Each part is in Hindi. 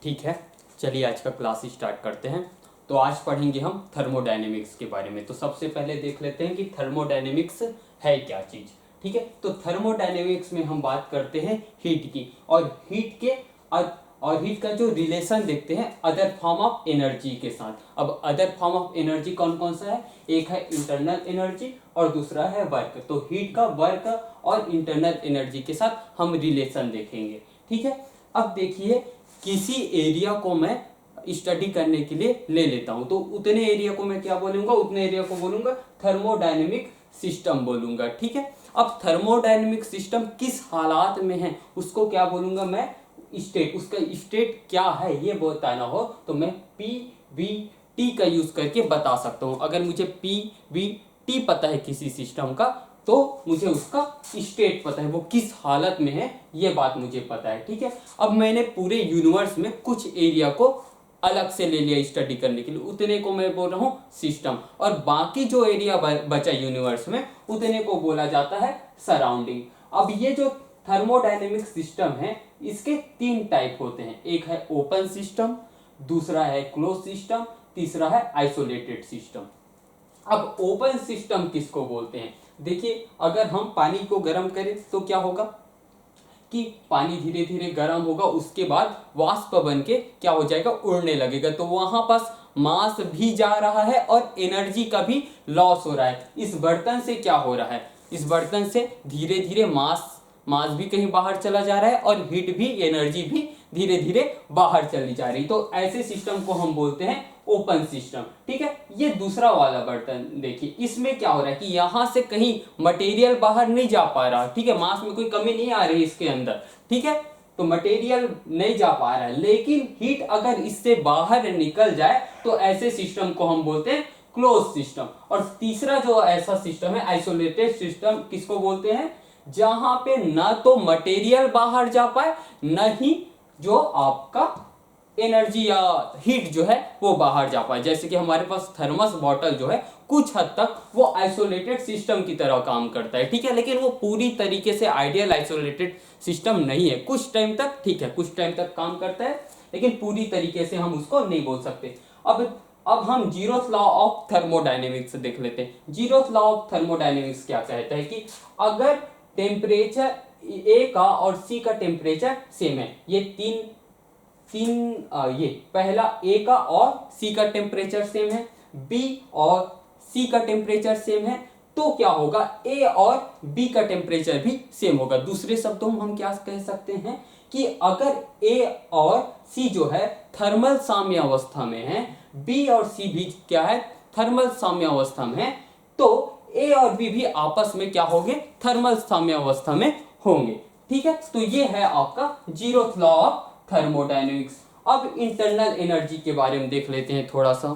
ठीक है, चलिए आज का क्लास स्टार्ट करते हैं। तो आज पढ़ेंगे हम थर्मोडायनेमिक्स के बारे में। तो सबसे पहले देख लेते हैं कि थर्मोडायनेमिक्स है क्या चीज़। ठीक है, तो थर्मोडायनेमिक्स में हम बात करते हैं हीट की, और हीट का जो रिलेशन देखते हैं अदर फॉर्म ऑफ एनर्जी के साथ। अब अदर फॉर्म ऑफ एनर्जी कौन कौन सा है? एक है इंटरनल एनर्जी और दूसरा है वर्क। तो हीट का वर्क और इंटरनल एनर्जी के साथ हम रिलेशन देखेंगे। ठीक है, अब देखिए किसी एरिया को मैं स्टडी करने के लिए ले लेता हूं, तो उतने एरिया को मैं क्या बोलूंगा? उतने एरिया को बोलूंगा थर्मोडायनेमिक सिस्टम बोलूंगा। ठीक है, अब थर्मोडायनेमिक सिस्टम किस हालात में है उसको क्या बोलूंगा मैं? स्टेट। उसका स्टेट क्या है ये बताना हो तो मैं पी वी टी का यूज करके बता सकता हूं। अगर मुझे पी वी टी पता है किसी सिस्टम का, तो मुझे उसका स्टेट पता है, वो किस हालत में है ये बात मुझे पता है। ठीक है, अब मैंने पूरे यूनिवर्स में कुछ एरिया को अलग से ले लिया स्टडी करने के लिए, उतने को मैं बोल रहा हूँ सिस्टम, और बाकी जो एरिया बचा यूनिवर्स में उतने को बोला जाता है सराउंडिंग। अब ये जो थर्मोडायनेमिक सिस्टम है इसके तीन टाइप होते हैं। एक है ओपन सिस्टम, दूसरा है क्लोज सिस्टम, तीसरा है आइसोलेटेड सिस्टम। अब ओपन सिस्टम किसको बोलते हैं? देखिए, अगर हम पानी को गर्म करें तो क्या होगा कि पानी धीरे धीरे गर्म होगा, उसके बाद वाष्प बन के क्या हो जाएगा? उड़ने लगेगा। तो वहां पास मास भी जा रहा है और एनर्जी का भी लॉस हो रहा है। इस बर्तन से क्या हो रहा है? इस बर्तन से धीरे धीरे मास भी कहीं बाहर चला जा रहा है और हीट भी, एनर्जी भी धीरे धीरे बाहर चली जा रही। तो ऐसे सिस्टम को हम बोलते हैं ओपन सिस्टम। ठीक है, ये दूसरा वाला बर्तन देखिए, इसमें क्या हो रहा है कि यहां से कहीं मटेरियल बाहर नहीं जा पा रहा। ठीक है, मास में कोई कमी नहीं आ रही इसके अंदर। ठीक है, तो मटेरियल नहीं जा पा रहा है, लेकिन हीट अगर इससे बाहर निकल जाए तो ऐसे सिस्टम को हम बोलते हैं क्लोज सिस्टम। और तीसरा जो ऐसा सिस्टम है आइसोलेटेड सिस्टम, किसको बोलते हैं? जहां पे ना तो मटेरियल बाहर जा पाए, न ही जो आपका एनर्जी या हीट जो है वो बाहर जा पाए। जैसे कि हमारे पास थर्मस बॉटल जो है कुछ हद तक वो आइसोलेटेड सिस्टम की तरह काम करता है। ठीक है, लेकिन वो पूरी तरीके से आइडियल आइसोलेटेड सिस्टम नहीं है। कुछ टाइम तक ठीक है, कुछ टाइम तक काम करता है, लेकिन पूरी तरीके से हम उसको नहीं बोल सकते। अब हम जीरोथ लॉ ऑफ थर्मोडायनेमिक्स देख लेते हैं। जीरोथ लॉ ऑफ थर्मोडायनेमिक्स क्या कहता है कि अगर टेम्परेचर ए का और सी का टेम्परेचर सेम है, ये ये पहला ए का और सी का टेम्परेचर सेम है, बी और सी का टेम्परेचर सेम है, तो क्या होगा? ए और बी का टेम्परेचर भी सेम होगा। दूसरे शब्दों में हम क्या कह सकते हैं कि अगर ए और सी जो है थर्मल साम्य अवस्था में है, बी और सी भी क्या है? थर्मल साम्य अवस्था में है, तो ए और बी भी आपस में क्या होंगे? थर्मल साम्य अवस्था में होंगे। ठीक है, तो ये है आपका जीरोथ लॉ ऑफ थर्मोडायनेमिक्स। अब इंटरनल एनर्जी के बारे में देख लेते हैं थोड़ा सा।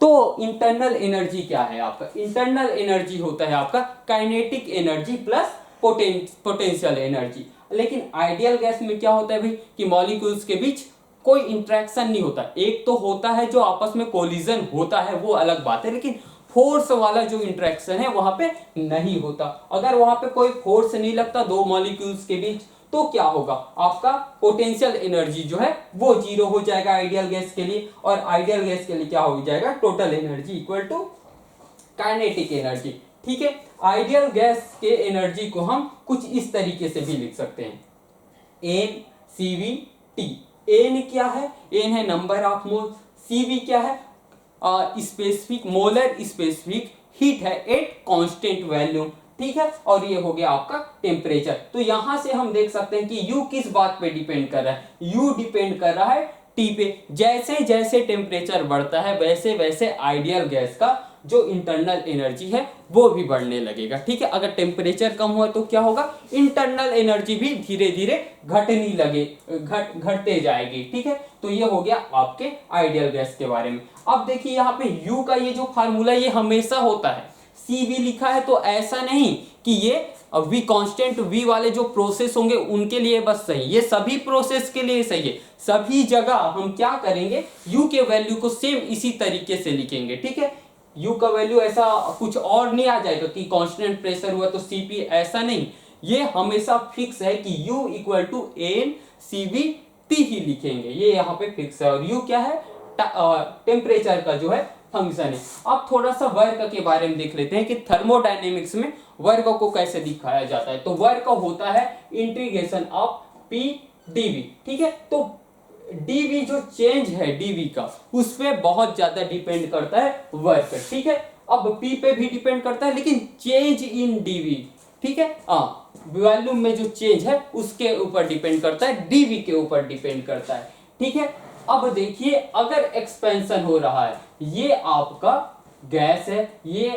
तो इंटरनल एनर्जी क्या है आपका? इंटरनल एनर्जी होता है आपका kinetic energy plus potential energy. लेकिन आइडियल गैस में क्या होता है भाई कि मॉलिक्यूल्स के बीच कोई इंटरेक्शन नहीं होता। एक तो होता है जो आपस में कोलिजन होता है, वो अलग बात है, लेकिन फोर्स वाला जो इंटरेक्शन है वहां पे नहीं होता। अगर वहां पे कोई फोर्स नहीं लगता दो मॉलिक्यूल्स के बीच, तो क्या होगा? आपका पोटेंशियल एनर्जी जो है वो जीरो हो जाएगा आइडियल गैस के लिए, और आइडियल गैस के लिए क्या हो जाएगा? Total energy equal to kinetic energy. ठीक है, आइडियल गैस के एनर्जी को हम कुछ इस तरीके से भी लिख सकते हैं, N C V T. N क्या है? एन है number of mole. C V क्या है? स्पेसिफिक मोलर स्पेसिफिक हीट है एट कांस्टेंट वैल्यू। ठीक है, और ये हो गया आपका टेम्परेचर। तो यहां से हम देख सकते हैं कि यू किस बात पे डिपेंड कर रहा है? यू डिपेंड कर रहा है टी पे। जैसे जैसे टेम्परेचर बढ़ता है वैसे वैसे आइडियल गैस का जो इंटरनल एनर्जी है वो भी बढ़ने लगेगा। ठीक है, अगर टेम्परेचर कम हुआ तो क्या होगा? इंटरनल एनर्जी भी धीरे धीरे घटते जाएगी। ठीक है, तो ये हो गया आपके आइडियल गैस के बारे में। अब देखिए यहाँ पे यू का ये जो फार्मूला ये हमेशा होता है। सी वी लिखा है तो ऐसा नहीं कि ये वी कांस्टेंट वी वाले जो प्रोसेस होंगे उनके लिए बस सही, ये सभी प्रोसेस के लिए सही है। सभी जगह हम क्या करेंगे? यू के वैल्यू को सेम इसी तरीके से लिखेंगे। ठीक है, यू का वैल्यू ऐसा कुछ और नहीं आ जाएगा कि कांस्टेंट प्रेशर हुआ तो सीपी, ऐसा नहीं। ये हमेशा फिक्स है कि U equal to N C V T ही लिखेंगे, ये यहाँ पे फिक्स है। और यू क्या है, टेम्परेचर का जो है फंक्शन है। अब थोड़ा सा वर्क के बारे में देख लेते हैं कि थर्मोडायनेमिक्स में वर्क को कैसे दिखाया जाता है। तो वर्क होता है इंटीग्रेशन ऑफ पी डीवी, ठीक है। तो डीवी जो चेंज है डीवी का, उस पर बहुत ज्यादा डिपेंड करता है वर्क, ठीक है। अब पी पे भी डिपेंड करता है, लेकिन चेंज इन डीवी, ठीक है, वॉल्यूम में जो चेंज है उसके ऊपर डिपेंड करता है, डीवी के ऊपर डिपेंड करता है, ठीक है। अब देखिए, अगर एक्सपेंशन हो रहा है, ये आपका गैस है, ये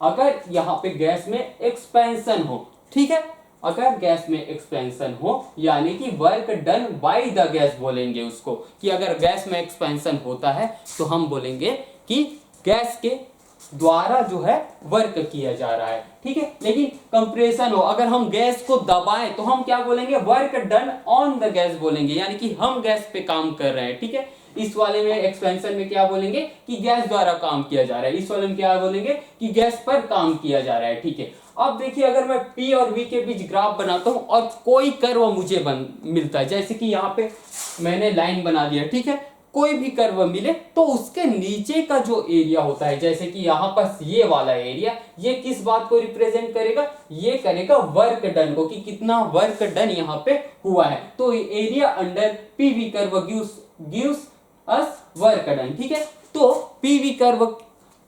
अगर यहाँ पे गैस में एक्सपेंशन हो, ठीक है, अगर गैस में एक्सपेंशन हो यानी कि work done by the gas बोलेंगे उसको, कि अगर गैस में एक्सपेंशन होता है तो हम बोलेंगे कि गैस के द्वारा जो है वर्क किया जा रहा है, ठीक है। लेकिन कंप्रेशन हो, अगर हम गैस को दबाएं तो हम क्या बोलेंगे, work done on the gas बोलेंगे, यानी कि हम गैस पे काम कर रहे हैं, ठीक है। इस वाले में एक्सपेंशन में क्या बोलेंगे कि गैस द्वारा काम किया जा रहा है, इस वाले में क्या बोलेंगे कि गैस पर काम किया जा रहा है, ठीक है। अब देखिए, अगर मैं P और V के बीच ग्राफ बनाता हूं और कोई कर्व मुझे मिलता है, जैसे कि यहाँ पे मैंने लाइन बना दिया, ठीक है, कोई भी कर्व मिले तो उसके नीचे का जो एरिया होता है, जैसे कि यहाँ पर ये वाला एरिया, ये किस बात को रिप्रेजेंट करेगा, ये करेगा वर्क डन को, कि कितना वर्क डन यहाँ पे हुआ है। तो area under PV curve gives us work done, ठीक है। तो पीवी कर्व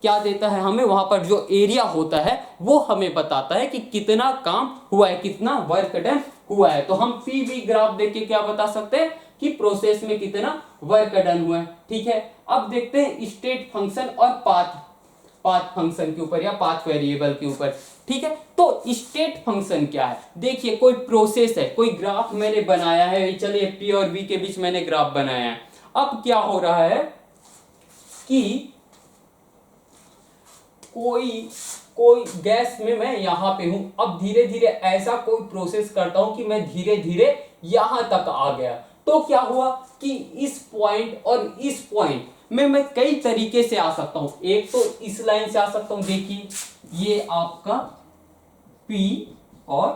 क्या देता है हमें, वहां पर जो एरिया होता है वो हमें बताता है कि कितना काम हुआ है, कितना वर्क डन हुआ है। तो हम पीवी ग्राफ देख के क्या बता सकते हैं कि प्रोसेस में कितना वर्क डन हुआ है, ठीक है। अब देखते हैं स्टेट फंक्शन और पाथ फंक्शन के ऊपर या पाथ वेरिएबल के ऊपर, ठीक है। तो स्टेट फंक्शन क्या है, देखिए कोई प्रोसेस है, कोई ग्राफ मैंने बनाया है, चलिए पी और वी के बीच मैंने ग्राफ बनाया है। अब क्या हो रहा है कि कोई गैस में मैं यहां पे हूं, अब धीरे धीरे ऐसा कोई प्रोसेस करता हूं कि मैं धीरे धीरे यहां तक आ गया। तो क्या हुआ कि इस पॉइंट और इस पॉइंट में मैं कई तरीके से आ सकता हूं। एक तो इस लाइन से आ सकता हूं, देखिए ये आपका P और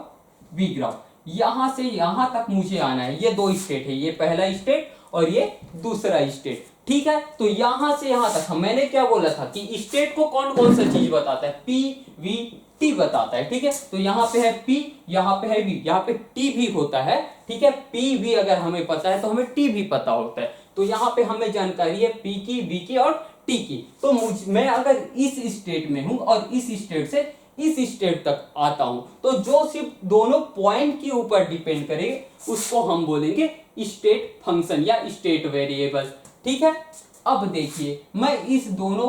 V ग्राफ, यहां से यहां तक मुझे आना है। ये दो स्टेट है, ये पहला स्टेट और ये दूसरा स्टेट, ठीक है। तो यहां से यहां तक मैंने क्या बोला था कि स्टेट को कौन कौन सा चीज बताता है, P V T बताता है, ठीक है। तो यहाँ पे है P, यहाँ पे है V, यहाँ पे T भी होता है, ठीक है। P V अगर हमें पता है तो हमें T भी पता होता है। तो यहाँ पे हमें जानकारी है P की, V की और T की। तो मैं अगर इस स्टेट में हूं और इस स्टेट से इस स्टेट तक आता हूं, तो जो सिर्फ दोनों पॉइंट के ऊपर डिपेंड करेंगे उसको हम बोलेंगे स्टेट फंक्शन या स्टेट वेरिएबल, ठीक है। अब देखिए, मैं इस दोनों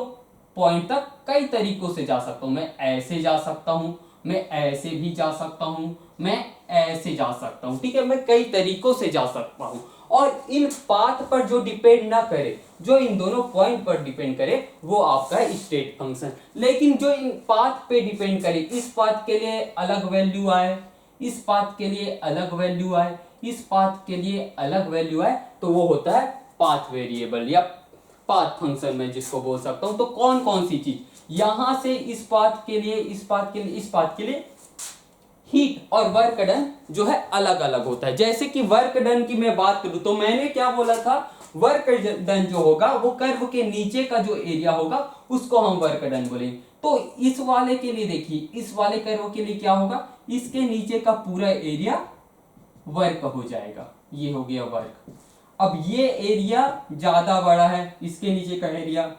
पॉइंट तक कई तरीकों से जा सकता हूं। मैं ऐसे जा सकता हूं, मैं ऐसे भी जा सकता हूं, मैं ऐसे जा सकता हूं, ठीक है। मैं कई तरीकों से जा सकता हूं और इन पाथ पर जो डिपेंड ना करे, जो इन दोनों पॉइंट पर डिपेंड करे, वो आपका है स्टेट फंक्शन। लेकिन जो इन पाथ पे डिपेंड करे, इस पाथ के लिए अलग वैल्यू आए, इस पाथ के लिए अलग वैल्यू आए, इस पाथ के लिए अलग वैल्यू आए, तो वो होता है पाथ वेरिएबल या पाथ फंक्शन में जिसको बोल सकता हूं। तो कौन कौन सी चीज, यहां से इस पाथ के लिए, इस पाथ के लिए, इस पाथ के लिए हीट और वर्क डन जो है अलग अलग होता है। जैसे कि वर्क डन की मैं बात करूं तो मैंने क्या बोला था, वर्क डन जो होगा वो कर्व के नीचे का जो एरिया होगा उसको हम वर्क डन बोलेंगे। तो इस वाले के लिए देखिए, इस वाले कर्व के लिए क्या होगा, इसके नीचे का पूरा एरिया वर्क हो जाएगा, ये हो गया वर्क। अब ये एरिया ज्यादा बड़ा है, इसके नीचे का एरिया,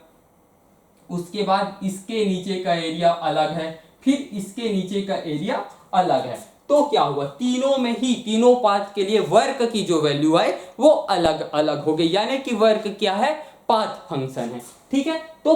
उसके बाद इसके नीचे का एरिया अलग है, फिर इसके नीचे का एरिया अलग है। तो क्या हुआ, तीनों में ही, तीनों पाथ के लिए वर्क की जो वैल्यू है वो अलग अलग हो गई, यानी कि वर्क क्या है, पाथ फंक्शन है, ठीक है। तो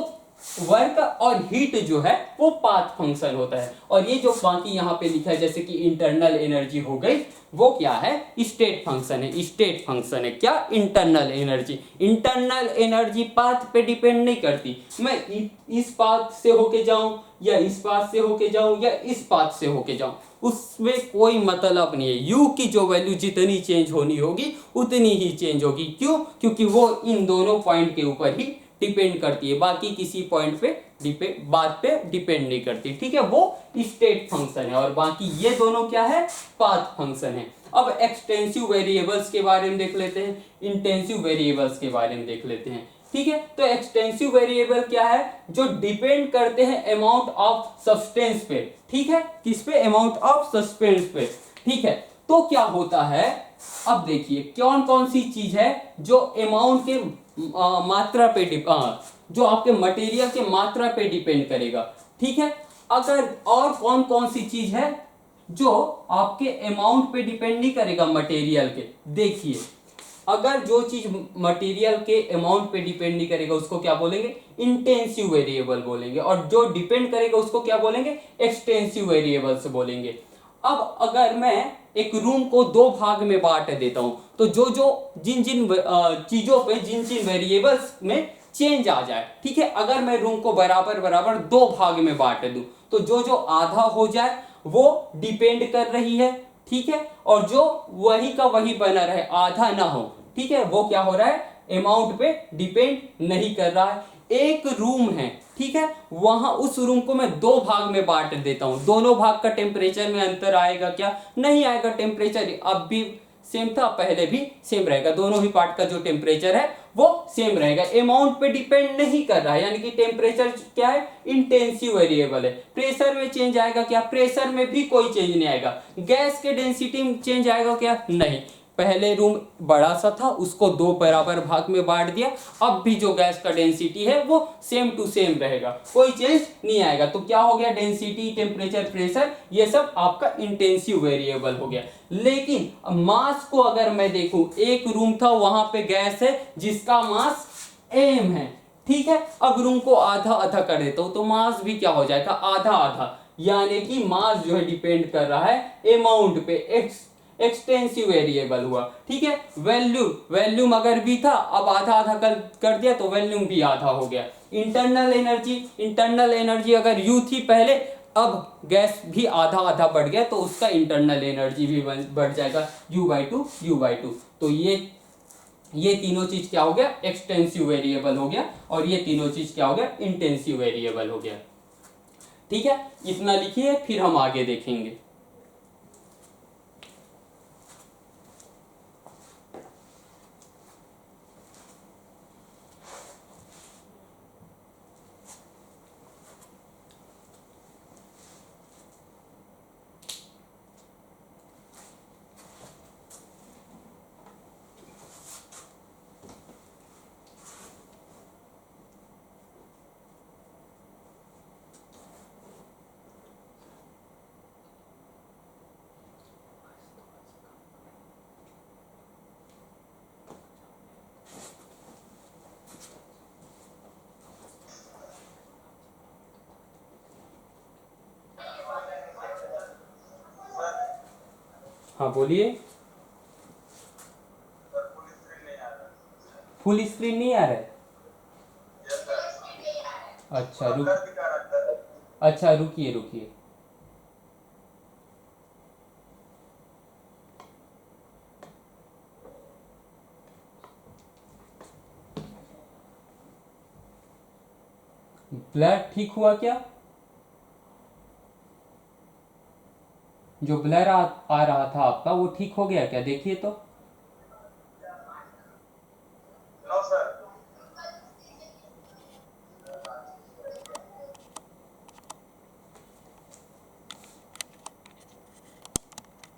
वर्क और हीट जो है वो पाथ फंक्शन होता है। और ये जो बाकी यहाँ पे लिखा है जैसे कि इंटरनल एनर्जी हो गई, वो क्या है, स्टेट फंक्शन है। स्टेट फंक्शन है क्या, internal energy. Internal energy path पे डिपेंड नहीं करती, मैं इस पाथ से होके जाऊं या इस पाथ से होके जाऊं या इस पाथ से होके जाऊं, उसमें कोई मतलब नहीं है। यू की जो वैल्यू जितनी चेंज होनी होगी उतनी ही चेंज होगी। क्यों, क्योंकि वो इन दोनों पॉइंट के ऊपर ही डिपेंड करती है, बाकी किसी पॉइंट पे बात पे डिपेंड नहीं करती, ठीक है, वो स्टेट फंक्शन है। और बाकी ये दोनों क्या है, पाथ फंक्शन है। अब एक्सटेंसिव वेरिएबल्स के बारे में देख लेते हैं, इंटेंसिव वेरिएबल्स के बारे में देख लेते हैं, ठीक है। तो एक्सटेंसिव वेरिएबल क्या है, जो डिपेंड करते हैं अमाउंट ऑफ सब्सटेंस पे, ठीक है, किस पे, अमाउंट ऑफ सब्सटेंस पे, ठीक है। तो क्या होता है, अब देखिए कौन कौन सी चीज है जो अमाउंट के मात्रा पे जो आपके मटेरियल के मात्रा पे डिपेंड करेगा, ठीक है। अगर और कौन कौन सी चीज है जो आपके अमाउंट पे डिपेंड नहीं करेगा मटेरियल के, देखिए अगर जो चीज मटेरियल के अमाउंट पे डिपेंड नहीं करेगा उसको क्या बोलेंगे, इंटेंसिव वेरिएबल बोलेंगे, और जो डिपेंड करेगा उसको क्या बोलेंगे, एक्सटेंसिव वेरिएबल्स बोलेंगे। अब अगर मैं एक रूम को दो भाग में बांट देता हूं, तो जो जो जिन जिन चीजों पे जिन जिन वेरिएबल्स में चेंज आ जाए, ठीक है, अगर मैं रूम को बराबर बराबर दो भाग में बांट दूं, तो जो जो आधा हो जाए वो डिपेंड कर रही है, ठीक है, और जो वही का वही बना रहे, आधा ना हो, ठीक है, वो क्या हो रहा है, अमाउंट पे डिपेंड नहीं कर रहा है। एक रूम है, ठीक है, वहां उस रूम को मैं दो भाग में बांट देता हूं, दोनों भाग का टेम्परेचर में अंतर आएगा क्या, नहीं आएगा, टेम्परेचर अब भी सेम था, पहले भी सेम रहेगा, दोनों ही पार्ट का जो टेम्परेचर है वो सेम रहेगा, अमाउंट पे डिपेंड नहीं कर रहा है, यानी कि टेम्परेचर क्या है, इंटेंसिव वेरिएबल है। प्रेशर में चेंज आएगा क्या, प्रेशर में भी कोई चेंज नहीं आएगा। गैस के डेंसिटी में चेंज आएगा क्या, नहीं, पहले रूम बड़ा सा था उसको दो बराबर भाग में बांट दिया, अब भी जो गैस का डेंसिटी है वो सेम टू सेम रहेगा, कोई चेंज नहीं आएगा। तो क्या हो गया, डेंसिटी, टेम्परेचर, प्रेशर, ये सब आपका इंटेंसिव वेरिएबल हो गया। लेकिन मास को अगर मैं देखूं, एक रूम था वहां पे गैस है जिसका मास m है, ठीक है, अब रूम को आधा आधा कर देता हूं तो मास भी क्या हो जाएगा, आधा आधा, यानी कि मास जो है डिपेंड कर रहा है अमाउंट पे, एक्सटेंसिव वेरिएबल हुआ, ठीक है। वैल्यूम अगर भी था, अब आधा आधा कर दिया तो वैल्यूम भी आधा हो गया। इंटरनल एनर्जी अगर यू थी पहले, अब गैस भी आधा आधा बढ़ गया तो उसका इंटरनल एनर्जी भी बढ़ जाएगा, U/2। तो ये तीनों चीज क्या हो गया, एक्सटेंसिव वेरिएबल हो गया, और ये तीनों चीज क्या हो गया, इंटेंसिव वेरिएबल हो गया, ठीक है। इतना लिखिए, फिर हम आगे देखेंगे। हाँ बोलिए। फुल स्क्रीन नहीं आ रहा है, अच्छा अच्छा रुकिए रुकिए। ब्लर ठीक हुआ क्या, जो ब्लर आ रहा था आपका वो ठीक हो गया क्या, देखिए तो।